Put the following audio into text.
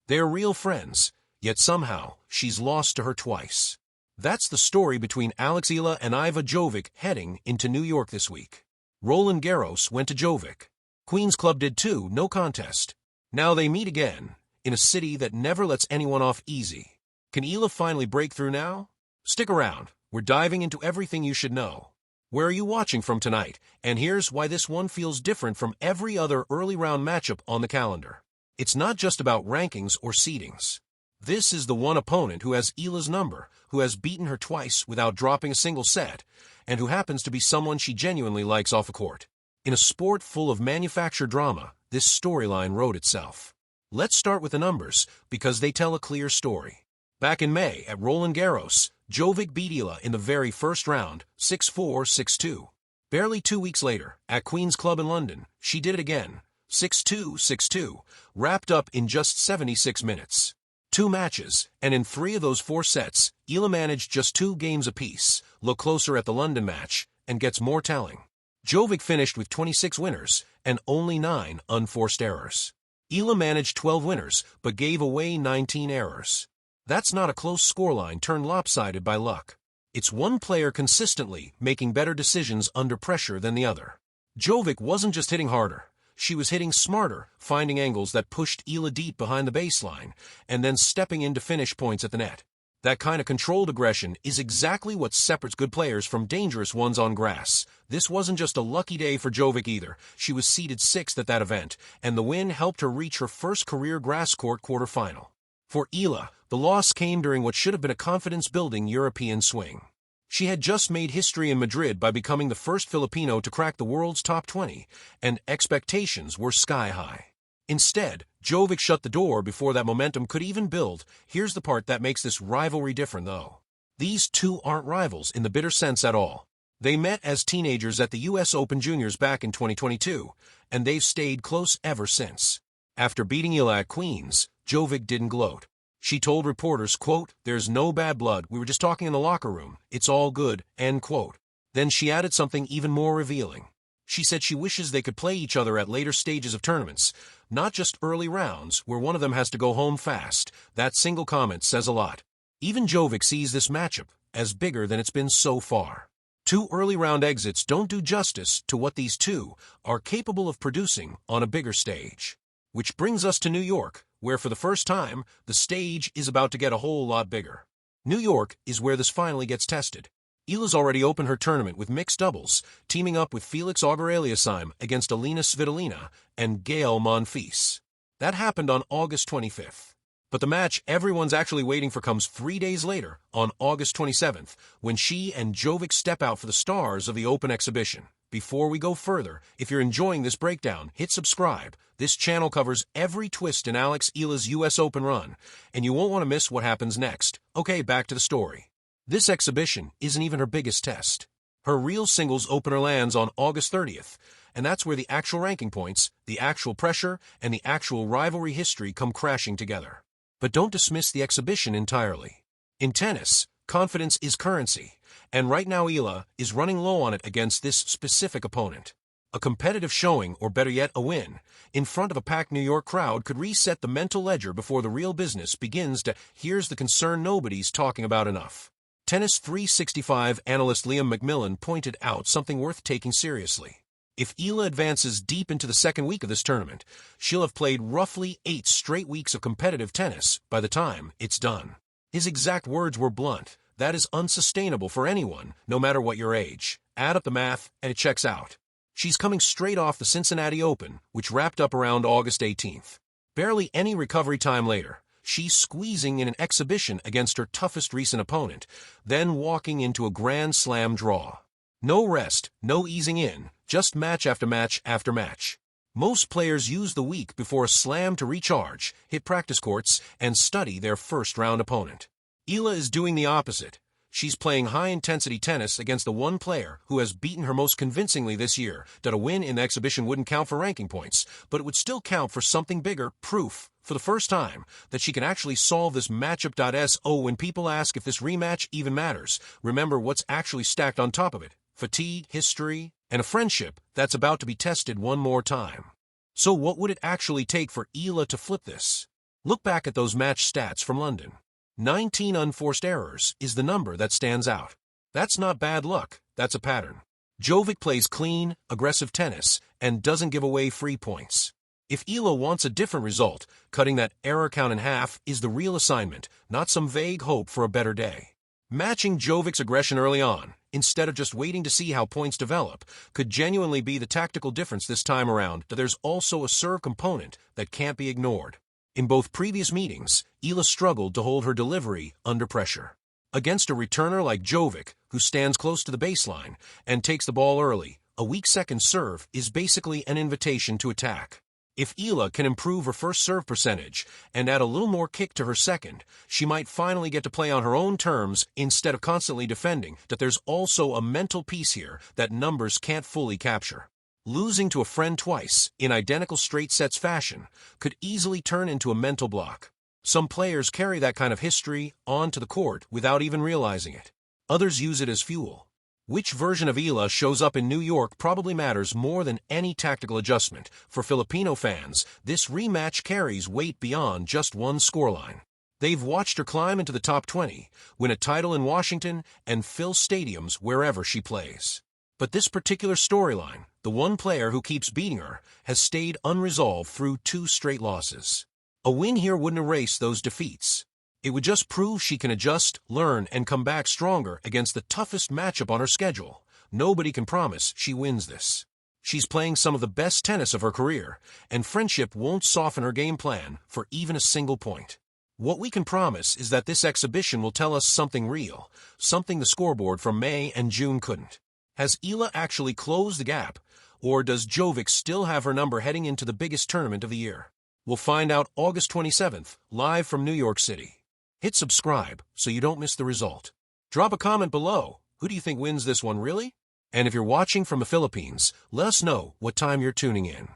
They're real friends, yet somehow she's lost to her twice. That's the story between Alex Eala and Iva Jovic heading into New York this week. Roland Garros went to Jovic. Queen's Club did too, no contest. Now they meet again, in a city that never lets anyone off easy. Can Eala finally break through now? Stick around, we're diving into everything you should know. Where are you watching from tonight? And here's why this one feels different from every other early round matchup on the calendar. It's not just about rankings or seedings. This is the one opponent who has Eala's number, who has beaten her twice without dropping a single set, and who happens to be someone she genuinely likes off a court. In a sport full of manufactured drama, this storyline wrote itself. Let's start with the numbers, because they tell a clear story. Back in May at Roland Garros, Jovic beat Eala in the very first round, 6-4, 6-2. Barely 2 weeks later, at Queen's Club in London, she did it again, 6-2, 6-2, wrapped up in just 76 minutes. 2 matches, and in 3 of those 4 sets, Eala managed just 2 games apiece. Look closer at the London match, and gets more telling. Jovic finished with 26 winners, and only 9 unforced errors. Eala managed 12 winners, but gave away 19 errors. That's not a close scoreline turned lopsided by luck. It's one player consistently making better decisions under pressure than the other. Jovic wasn't just hitting harder. She was hitting smarter, finding angles that pushed Eala deep behind the baseline, and then stepping in to finish points at the net. That kind of controlled aggression is exactly what separates good players from dangerous ones on grass. This wasn't just a lucky day for Jovic either. She was seeded 6th at that event, and the win helped her reach her first career grass court quarterfinal. For Eala, the loss came during what should have been a confidence-building European swing. She had just made history in Madrid by becoming the first Filipino to crack the world's top 20, and expectations were sky-high. Instead, Jovic shut the door before that momentum could even build. Here's the part that makes this rivalry different, though. These two aren't rivals in the bitter sense at all. They met as teenagers at the US Open Juniors back in 2022, and they've stayed close ever since. After beating Eala at Queen's, Jovic didn't gloat. She told reporters, quote, "There's no bad blood, we were just talking in the locker room, it's all good," end quote. Then she added something even more revealing. She said she wishes they could play each other at later stages of tournaments, not just early rounds where one of them has to go home fast. That single comment says a lot. Even Jovic sees this matchup as bigger than it's been so far. 2 early round exits don't do justice to what these two are capable of producing on a bigger stage. Which brings us to New York, where for the first time, the stage is about to get a whole lot bigger. New York is where this finally gets tested. Eala's already opened her tournament with mixed doubles, teaming up with Felix Auger-Aliassime against Alina Svitolina and Gael Monfils. That happened on August 25th. But the match everyone's actually waiting for comes 3 days later, on August 27th, when she and Jovic step out for the stars of the Open exhibition. Before we go further, if you're enjoying this breakdown, hit subscribe. This channel covers every twist in Alex Eala's US Open run, and you won't want to miss what happens next. Okay, back to the story. This exhibition isn't even her biggest test. Her real singles opener lands on August 30th, and that's where the actual ranking points, the actual pressure, and the actual rivalry history come crashing together. But don't dismiss the exhibition entirely. In tennis, confidence is currency, and right now Eala is running low on it against this specific opponent. A competitive showing, or better yet, a win, in front of a packed New York crowd could reset the mental ledger before the real business begins to. Here's the concern nobody's talking about enough. Tennis 365 analyst Liam McMillan pointed out something worth taking seriously. If Eala advances deep into the second week of this tournament, she'll have played roughly 8 straight weeks of competitive tennis by the time it's done. His exact words were blunt. That is unsustainable for anyone, no matter what your age. Add up the math, and it checks out. She's coming straight off the Cincinnati Open, which wrapped up around August 18th. Barely any recovery time later, she's squeezing in an exhibition against her toughest recent opponent, then walking into a Grand Slam draw. No rest, no easing in, just match after match after match. Most players use the week before a slam to recharge, hit practice courts, and study their first-round opponent. Eala is doing the opposite. She's playing high-intensity tennis against the one player who has beaten her most convincingly this year. That a win in the exhibition wouldn't count for ranking points, but it would still count for something bigger, proof, for the first time, that she can actually solve this matchup. So when people ask if this rematch even matters, remember what's actually stacked on top of it. Fatigue, history, and a friendship that's about to be tested one more time. So what would it actually take for Eala to flip this? Look back at those match stats from London. 19 unforced errors is the number that stands out. That's not bad luck, that's a pattern. Jovic plays clean, aggressive tennis and doesn't give away free points. If Eala wants a different result, cutting that error count in half is the real assignment, not some vague hope for a better day. Matching Jovic's aggression early on, instead of just waiting to see how points develop, could genuinely be the tactical difference this time around. That there's also a serve component that can't be ignored. In both previous meetings, Eala struggled to hold her delivery under pressure. Against a returner like Jovic, who stands close to the baseline and takes the ball early, a weak second serve is basically an invitation to attack. If Eala can improve her first serve percentage and add a little more kick to her second, she might finally get to play on her own terms instead of constantly defending. That there's also a mental piece here that numbers can't fully capture. Losing to a friend twice, in identical straight sets fashion, could easily turn into a mental block. Some players carry that kind of history onto the court without even realizing it. Others use it as fuel. Which version of Eala shows up in New York probably matters more than any tactical adjustment. For Filipino fans, this rematch carries weight beyond just one scoreline. They've watched her climb into the top 20, win a title in Washington, and fill stadiums wherever she plays. But this particular storyline, the one player who keeps beating her, has stayed unresolved through 2 straight losses. A win here wouldn't erase those defeats. It would just prove she can adjust, learn, and come back stronger against the toughest matchup on her schedule. Nobody can promise she wins this. She's playing some of the best tennis of her career, and friendship won't soften her game plan for even a single point. What we can promise is that this exhibition will tell us something real, something the scoreboard from May and June couldn't. Has Eala actually closed the gap, or does Jovic still have her number heading into the biggest tournament of the year? We'll find out August 27th, live from New York City. Hit subscribe so you don't miss the result. Drop a comment below. Who do you think wins this one, really? And if you're watching from the Philippines, let us know what time you're tuning in.